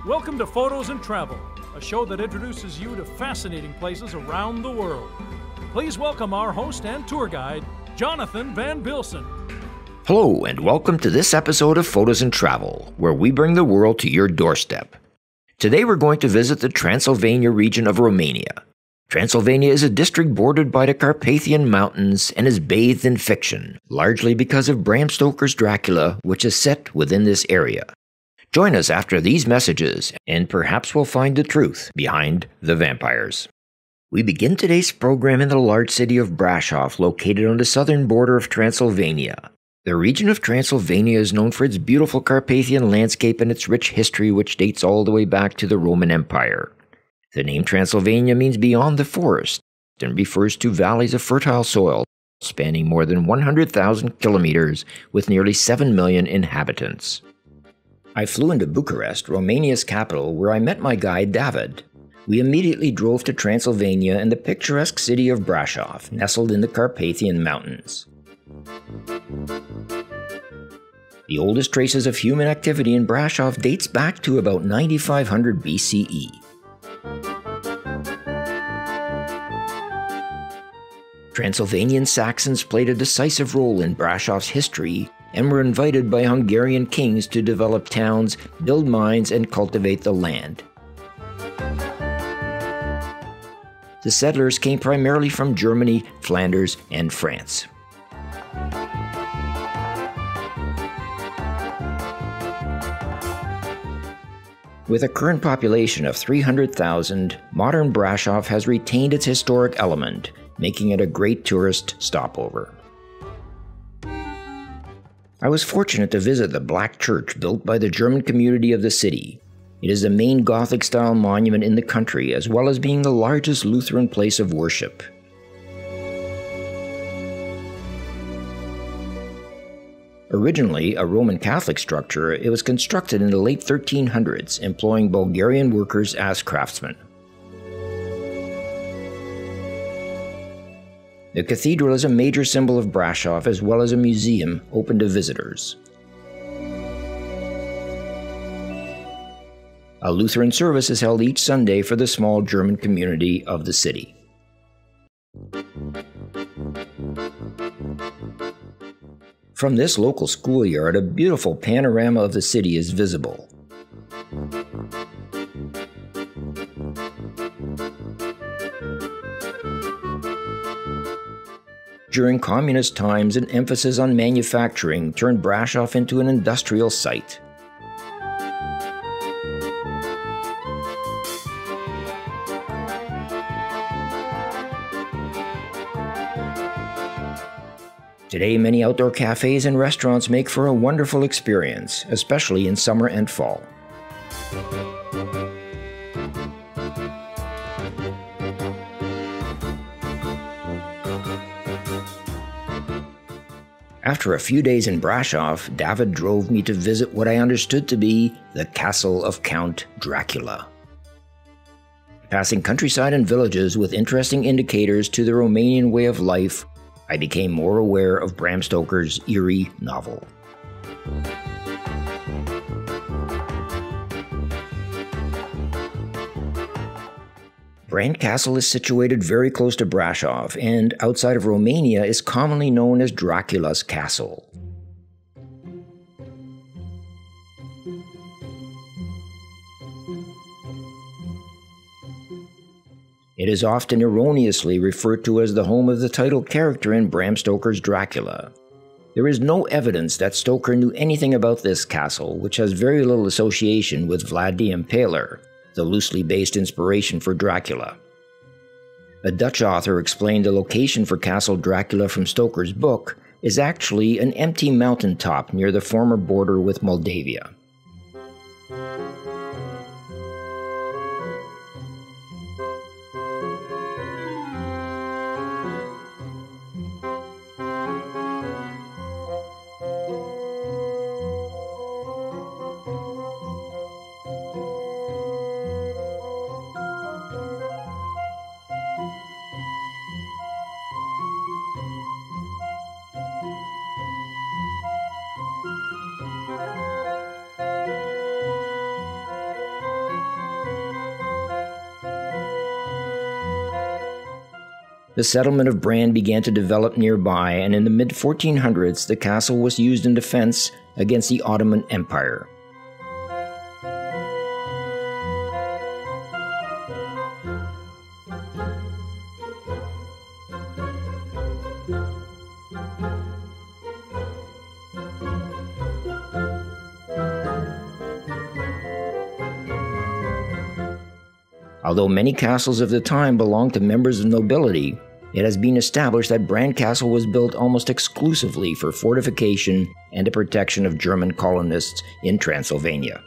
Welcome to photosNtravel, a show that introduces you to fascinating places around the world. Please welcome our host and tour guide, Jonathan Van Bilsen. Hello, and welcome to this episode of photosNtravel, where we bring the world to your doorstep. Today we're going to visit the Transylvania region of Romania. Transylvania is a district bordered by the Carpathian Mountains and is bathed in fiction, largely because of Bram Stoker's Dracula, which is set within this area. Join us after these messages, and perhaps we'll find the truth behind the vampires. We begin today's program in the large city of Brașov, located on the southern border of Transylvania. The region of Transylvania is known for its beautiful Carpathian landscape and its rich history, which dates all the way back to the Roman Empire. The name Transylvania means beyond the forest and refers to valleys of fertile soil spanning more than 100,000 kilometers with nearly 7 million inhabitants. I flew into Bucharest, Romania's capital, where I met my guide David. We immediately drove to Transylvania and the picturesque city of Brașov, nestled in the Carpathian Mountains. The oldest traces of human activity in Brașov dates back to about 9500 BCE. Transylvanian Saxons played a decisive role in Brașov's history and were invited by Hungarian kings to develop towns, build mines, and cultivate the land. The settlers came primarily from Germany, Flanders, and France. With a current population of 300,000, modern Brașov has retained its historic element, making it a great tourist stopover. I was fortunate to visit the Black Church built by the German community of the city. It is the main Gothic-style monument in the country, as well as being the largest Lutheran place of worship. Originally a Roman Catholic structure, it was constructed in the late 1300s, employing Bulgarian workers as craftsmen. The cathedral is a major symbol of Brașov, as well as a museum open to visitors. A Lutheran service is held each Sunday for the small German community of the city. From this local schoolyard, a beautiful panorama of the city is visible. During communist times, an emphasis on manufacturing turned Brașov into an industrial site. Today, many outdoor cafes and restaurants make for a wonderful experience, especially in summer and fall. After a few days in Brașov, David drove me to visit what I understood to be the castle of Count Dracula. Passing countryside and villages with interesting indicators to the Romanian way of life, I became more aware of Bram Stoker's eerie novel. Brand Castle is situated very close to Brașov, and outside of Romania is commonly known as Dracula's Castle. It is often erroneously referred to as the home of the title character in Bram Stoker's Dracula. There is no evidence that Stoker knew anything about this castle, which has very little association with Vlad the Impaler, the loosely based inspiration for Dracula. A Dutch author explained the location for Castle Dracula from Stoker's book is actually an empty mountaintop near the former border with Moldavia. The settlement of Bran began to develop nearby, and in the mid-1400s, the castle was used in defense against the Ottoman Empire. Although many castles of the time belonged to members of nobility, it has been established that Bran Castle was built almost exclusively for fortification and the protection of German colonists in Transylvania.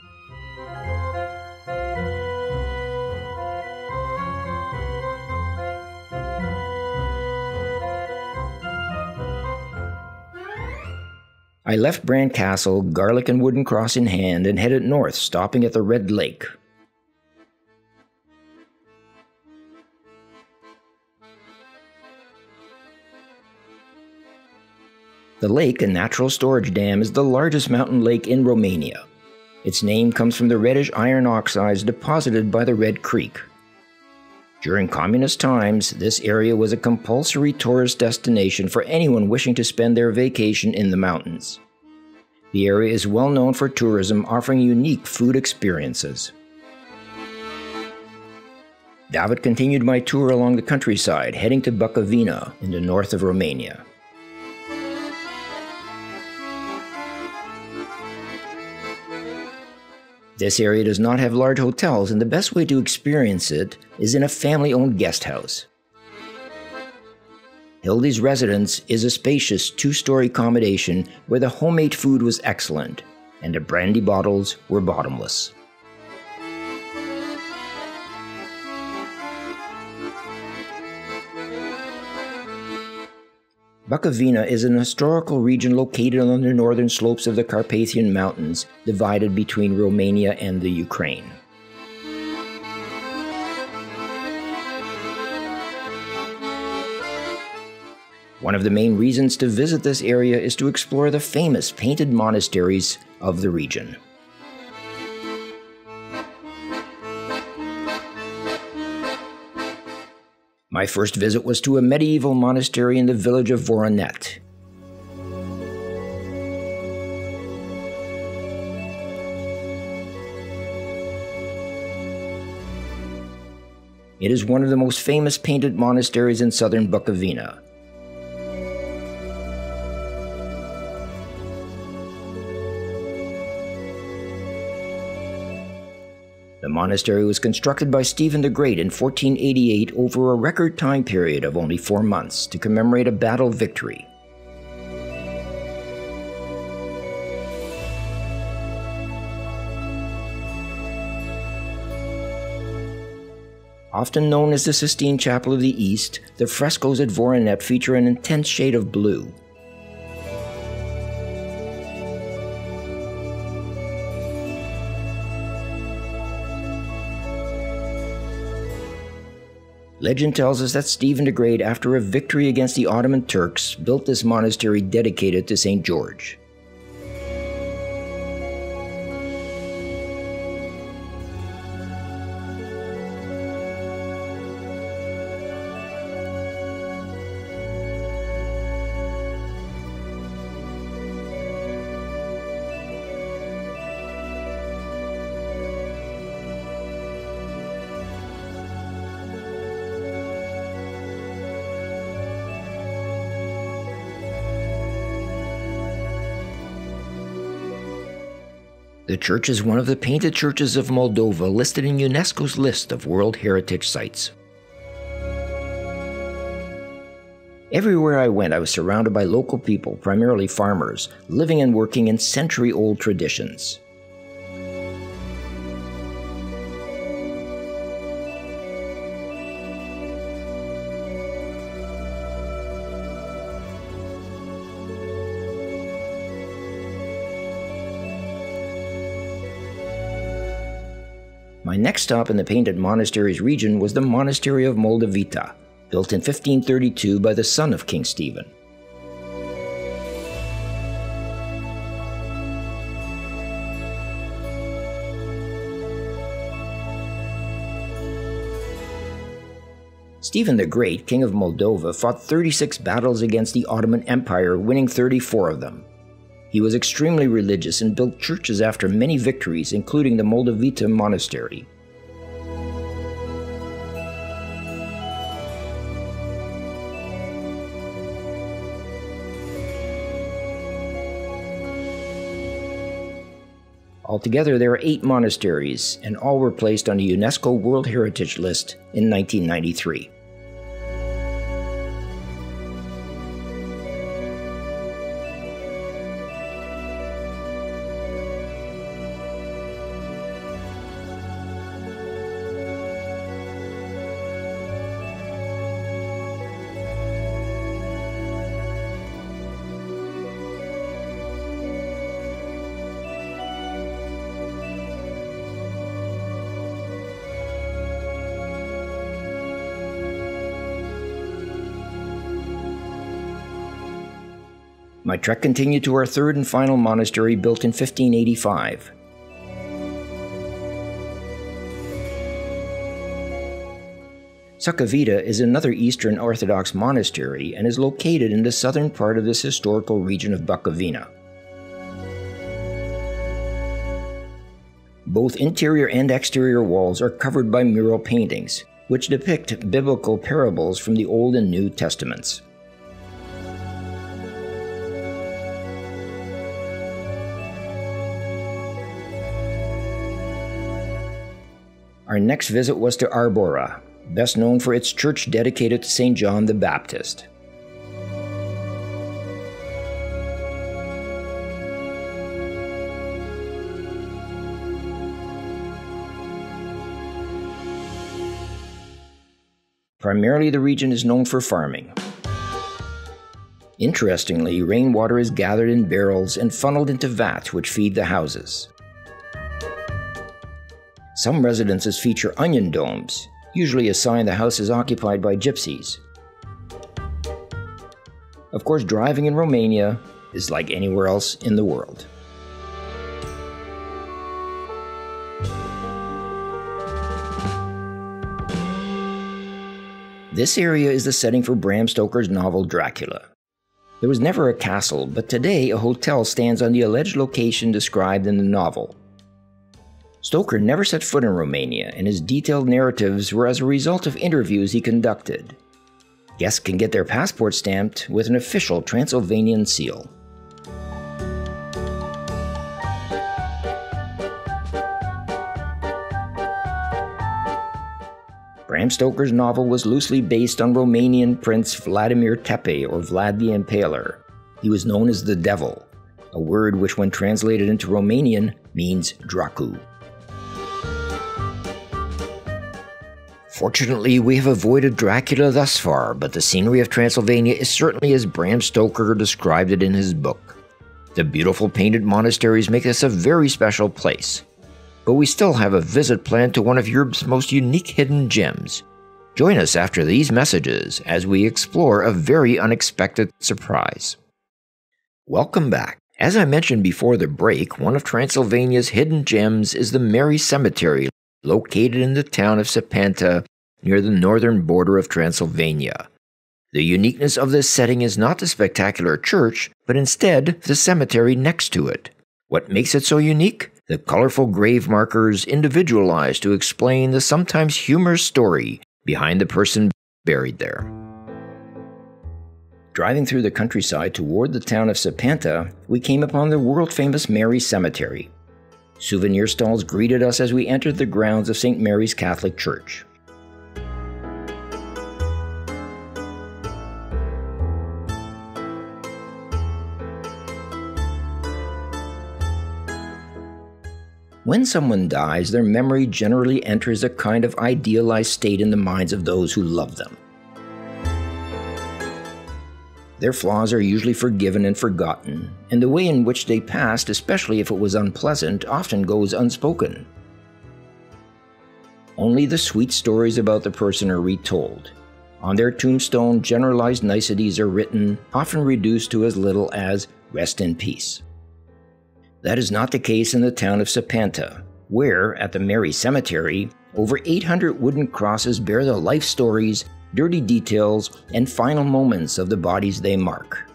I left Bran Castle, garlic and wooden cross in hand, and headed north, stopping at the Red Lake. The lake, a natural storage dam, is the largest mountain lake in Romania. Its name comes from the reddish iron oxides deposited by the Red Creek. During communist times, this area was a compulsory tourist destination for anyone wishing to spend their vacation in the mountains. The area is well known for tourism, offering unique food experiences. David continued my tour along the countryside, heading to Bukovina in the north of Romania. This area does not have large hotels, and the best way to experience it is in a family-owned guest house. Hildy's residence is a spacious two-story accommodation where the homemade food was excellent, and the brandy bottles were bottomless. Bukovina is an historical region located on the northern slopes of the Carpathian Mountains, divided between Romania and the Ukraine. One of the main reasons to visit this area is to explore the famous painted monasteries of the region. My first visit was to a medieval monastery in the village of Voronet. It is one of the most famous painted monasteries in southern Bukovina. The monastery was constructed by Stephen the Great in 1488 over a record time period of only 4 months to commemorate a battle victory. Often known as the Sistine Chapel of the East, the frescoes at Voronet feature an intense shade of blue. Legend tells us that Stephen the Great, after a victory against the Ottoman Turks, built this monastery dedicated to St. George. The church is one of the painted churches of Moldova listed in UNESCO's list of World Heritage Sites. Everywhere I went, I was surrounded by local people, primarily farmers, living and working in century-old traditions. My next stop in the painted monasteries region was the Monastery of Moldavita, built in 1532 by the son of King Stephen. Stephen the Great, King of Moldova, fought 36 battles against the Ottoman Empire, winning 34 of them. He was extremely religious and built churches after many victories, including the Moldavita Monastery. Altogether, there are 8 monasteries, and all were placed on the UNESCO World Heritage List in 1993. My trek continued to our third and final monastery, built in 1585. Sucavita is another Eastern Orthodox monastery and is located in the southern part of this historical region of Bukovina. Both interior and exterior walls are covered by mural paintings, which depict biblical parables from the Old and New Testaments. Our next visit was to Arbora, best known for its church dedicated to St. John the Baptist. Primarily, the region is known for farming. Interestingly, rainwater is gathered in barrels and funneled into vats which feed the houses. Some residences feature onion domes, usually a sign the house is occupied by gypsies. Of course, driving in Romania is like anywhere else in the world. This area is the setting for Bram Stoker's novel Dracula. There was never a castle, but today a hotel stands on the alleged location described in the novel. Stoker never set foot in Romania, and his detailed narratives were as a result of interviews he conducted. Guests can get their passport stamped with an official Transylvanian seal. Bram Stoker's novel was loosely based on Romanian Prince Vladimir Tepe, or Vlad the Impaler. He was known as the Devil, a word which when translated into Romanian means Dracu. Fortunately, we have avoided Dracula thus far, but the scenery of Transylvania is certainly as Bram Stoker described it in his book. The beautiful painted monasteries make this a very special place. But we still have a visit planned to one of Europe's most unique hidden gems. Join us after these messages as we explore a very unexpected surprise. Welcome back. As I mentioned before the break, one of Transylvania's hidden gems is the Mary Cemetery, located in the town of Sepanta, near the northern border of Transylvania. The uniqueness of this setting is not the spectacular church, but instead the cemetery next to it. What makes it so unique? The colorful grave markers individualized to explain the sometimes humorous story behind the person buried there. Driving through the countryside toward the town of Sepanta, we came upon the world-famous Mary Cemetery. Souvenir stalls greeted us as we entered the grounds of St. Mary's Catholic Church. When someone dies, their memory generally enters a kind of idealized state in the minds of those who love them. Their flaws are usually forgiven and forgotten, and the way in which they passed, especially if it was unpleasant, often goes unspoken. Only the sweet stories about the person are retold. On their tombstone, generalized niceties are written, often reduced to as little as "rest in peace." That is not the case in the town of Sepanta, where, at the Mary Cemetery, over 800 wooden crosses bear the life stories, dirty details, and final moments of the bodies they mark.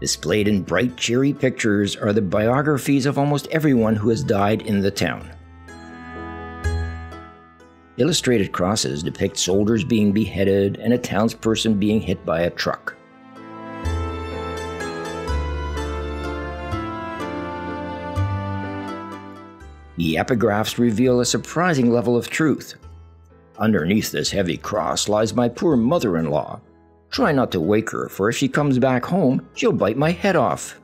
Displayed in bright, cheery pictures are the biographies of almost everyone who has died in the town. Illustrated crosses depict soldiers being beheaded and a townsperson being hit by a truck. The epigraphs reveal a surprising level of truth. Underneath this heavy cross lies my poor mother-in-law. Try not to wake her, for if she comes back home, she'll bite my head off.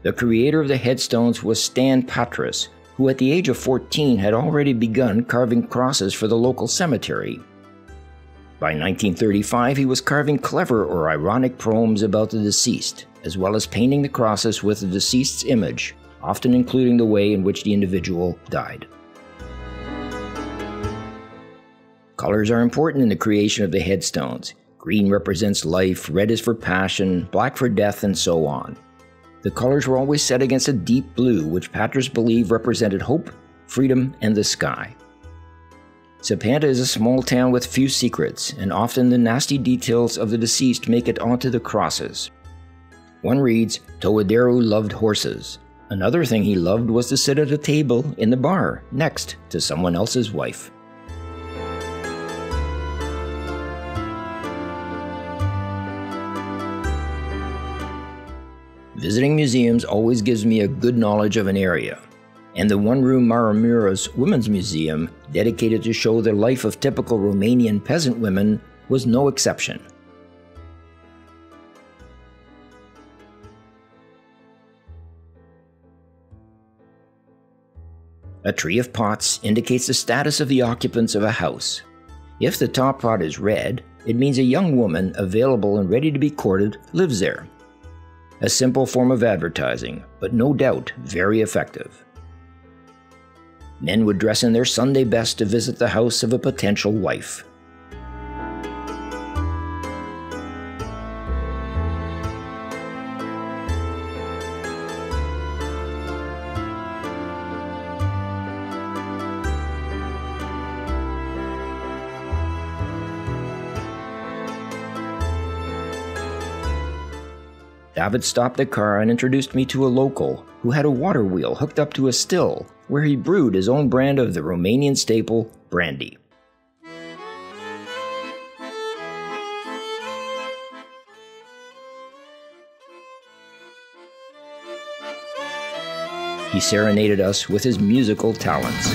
The creator of the headstones was Stan Patras, who at the age of 14 had already begun carving crosses for the local cemetery. By 1935, he was carving clever or ironic poems about the deceased, as well as painting the crosses with the deceased's image, often including the way in which the individual died. Colors are important in the creation of the headstones. Green represents life, red is for passion, black for death, and so on. The colors were always set against a deep blue, which Patras believed represented hope, freedom, and the sky. Sapanta is a small town with few secrets, and often the nasty details of the deceased make it onto the crosses. One reads, "Toadero loved horses." Another thing he loved was to sit at a table in the bar next to someone else's wife. Visiting museums always gives me a good knowledge of an area, and the one-room Maramura's Women's Museum, dedicated to show the life of typical Romanian peasant women, was no exception. A tree of pots indicates the status of the occupants of a house. If the top pot is red, it means a young woman available and ready to be courted lives there. A simple form of advertising, but no doubt very effective. Men would dress in their Sunday best to visit the house of a potential wife. David stopped the car and introduced me to a local who had a water wheel hooked up to a still where he brewed his own brand of the Romanian staple, brandy. He serenaded us with his musical talents.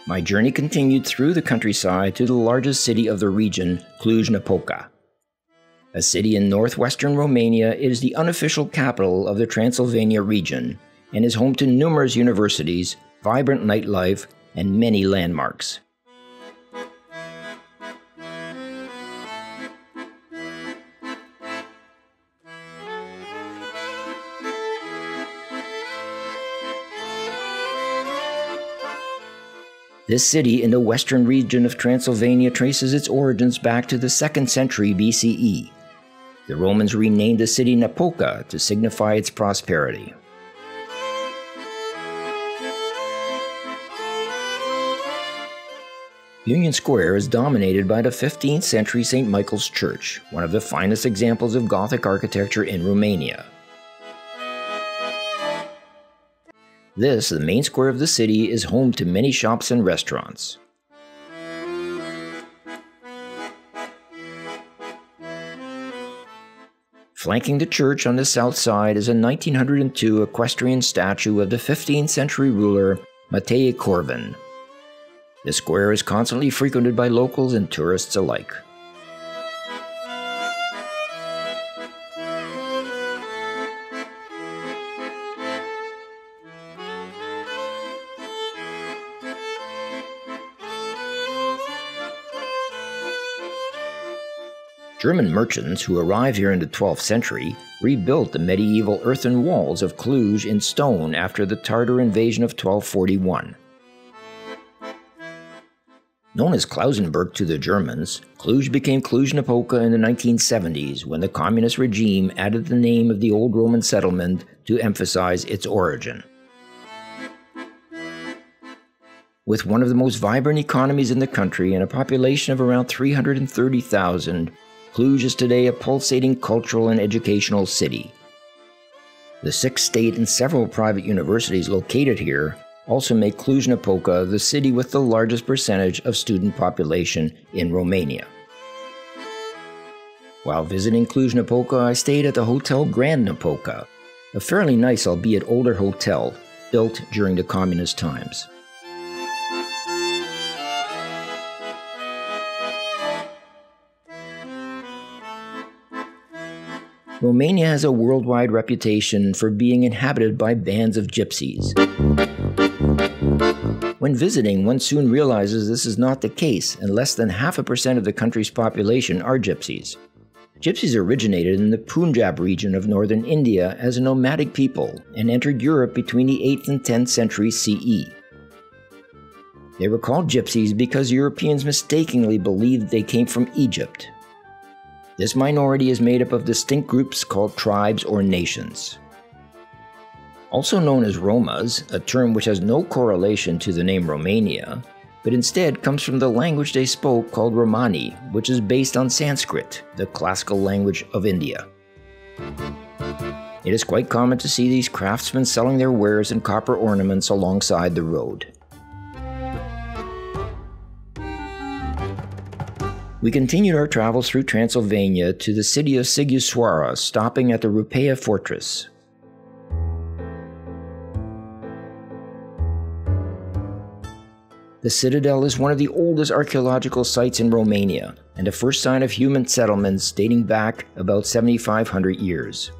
My journey continued through the countryside to the largest city of the region, Cluj-Napoca. A city in northwestern Romania, it is the unofficial capital of the Transylvania region and is home to numerous universities, vibrant nightlife, and many landmarks. This city in the western region of Transylvania traces its origins back to the 2nd century BCE. The Romans renamed the city Napoca to signify its prosperity. Union Square is dominated by the 15th century St. Michael's Church, one of the finest examples of Gothic architecture in Romania. This, the main square of the city, is home to many shops and restaurants. Flanking the church on the south side is a 1902 equestrian statue of the 15th century ruler Matei Corvin. The square is constantly frequented by locals and tourists alike. German merchants who arrived here in the 12th century rebuilt the medieval earthen walls of Cluj in stone after the Tartar invasion of 1241. Known as Klausenburg to the Germans, Cluj became Cluj-Napoca in the 1970s when the communist regime added the name of the old Roman settlement to emphasize its origin. With one of the most vibrant economies in the country and a population of around 330,000, Cluj is today a pulsating cultural and educational city. The 6 state and several private universities located here also make Cluj-Napoca the city with the largest percentage of student population in Romania. While visiting Cluj-Napoca, I stayed at the Hotel Grand Napoca, a fairly nice albeit older hotel built during the communist times. Romania has a worldwide reputation for being inhabited by bands of gypsies. When visiting, one soon realizes this is not the case, and less than 0.5% of the country's population are gypsies. Gypsies originated in the Punjab region of northern India as a nomadic people and entered Europe between the 8th and 10th centuries CE. They were called gypsies because Europeans mistakenly believed they came from Egypt. This minority is made up of distinct groups called tribes or nations. Also known as Romas, a term which has no correlation to the name Romania, but instead comes from the language they spoke called Romani, which is based on Sanskrit, the classical language of India. It is quite common to see these craftsmen selling their wares and copper ornaments alongside the road. We continued our travels through Transylvania to the city of Sighisoara, stopping at the Rupeia fortress. The citadel is one of the oldest archaeological sites in Romania, and a first sign of human settlements dating back about 7,500 years.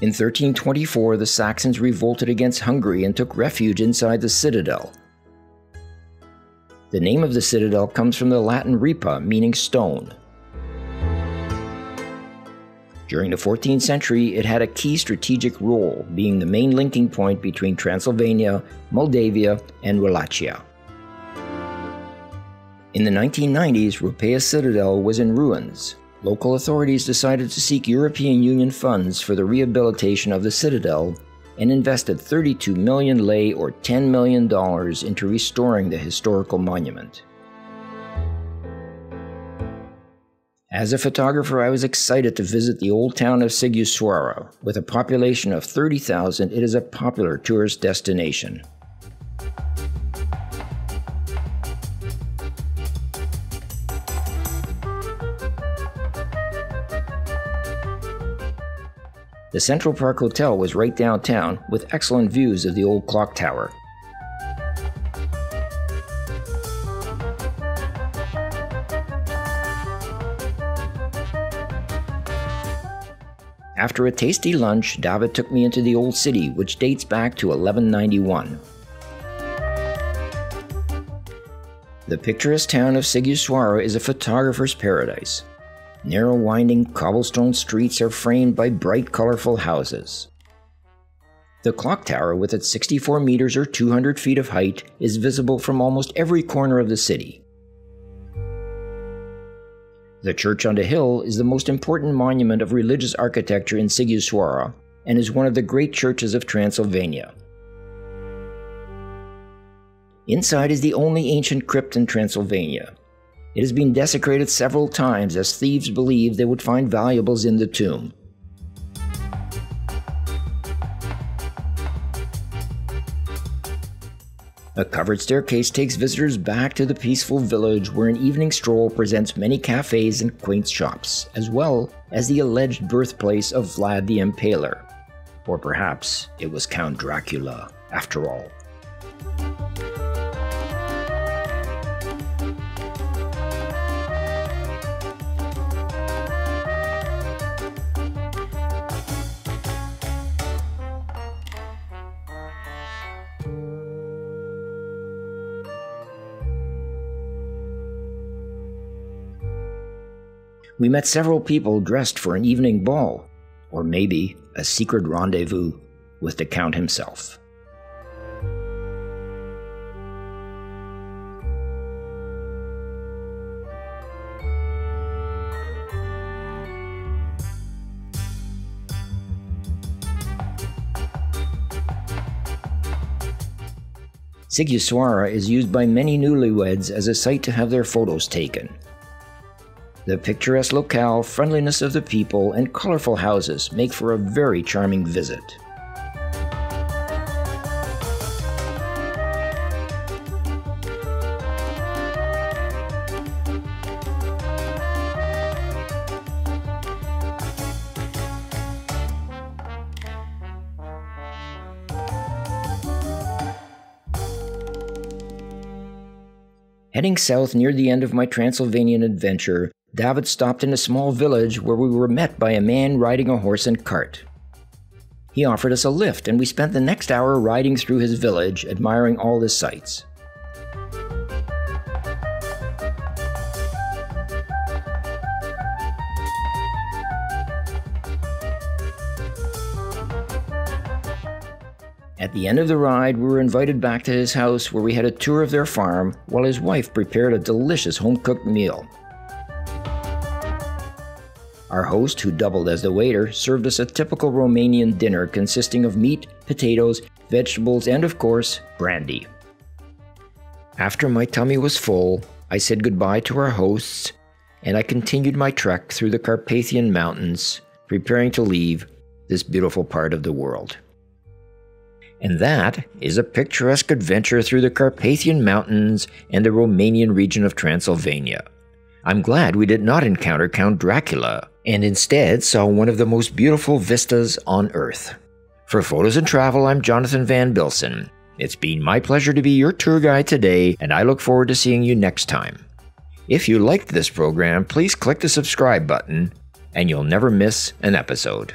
In 1324, the Saxons revolted against Hungary and took refuge inside the citadel. The name of the citadel comes from the Latin ripa, meaning stone. During the 14th century, it had a key strategic role, being the main linking point between Transylvania, Moldavia, and Wallachia. In the 1990s, Rupeia Citadel was in ruins. Local authorities decided to seek European Union funds for the rehabilitation of the citadel and invested 32 million lei or $10 million into restoring the historical monument. As a photographer, I was excited to visit the old town of Sighisoara. With a population of 30,000, it is a popular tourist destination. The Central Park Hotel was right downtown, with excellent views of the old clock tower. After a tasty lunch, David took me into the old city, which dates back to 1191. The picturesque town of Sighisoara is a photographer's paradise. Narrow, winding cobblestone streets are framed by bright, colorful houses. The clock tower, with its 64 meters or 200 feet of height, is visible from almost every corner of the city. The church on the hill is the most important monument of religious architecture in Sighisoara and is one of the great churches of Transylvania. Inside is the only ancient crypt in Transylvania. It has been desecrated several times as thieves believed they would find valuables in the tomb. A covered staircase takes visitors back to the peaceful village where an evening stroll presents many cafes and quaint shops, as well as the alleged birthplace of Vlad the Impaler. Or perhaps it was Count Dracula, after all. We met several people dressed for an evening ball, or maybe a secret rendezvous with the Count himself. Sighisoara is used by many newlyweds as a site to have their photos taken. The picturesque locale, friendliness of the people, and colorful houses make for a very charming visit. Heading south near the end of my Transylvanian adventure, David stopped in a small village where we were met by a man riding a horse and cart. He offered us a lift, and we spent the next hour riding through his village, admiring all the sights. At the end of the ride, we were invited back to his house where we had a tour of their farm while his wife prepared a delicious home-cooked meal. Our host, who doubled as the waiter, served us a typical Romanian dinner consisting of meat, potatoes, vegetables, and of course, brandy. After my tummy was full, I said goodbye to our hosts, and I continued my trek through the Carpathian Mountains, preparing to leave this beautiful part of the world. And that is a picturesque adventure through the Carpathian Mountains and the Romanian region of Transylvania. I'm glad we did not encounter Count Dracula, and instead saw one of the most beautiful vistas on Earth. For Photos and Travel, I'm Jonathan Van Bilsen. It's been my pleasure to be your tour guide today, and I look forward to seeing you next time. If you liked this program, please click the subscribe button, and you'll never miss an episode.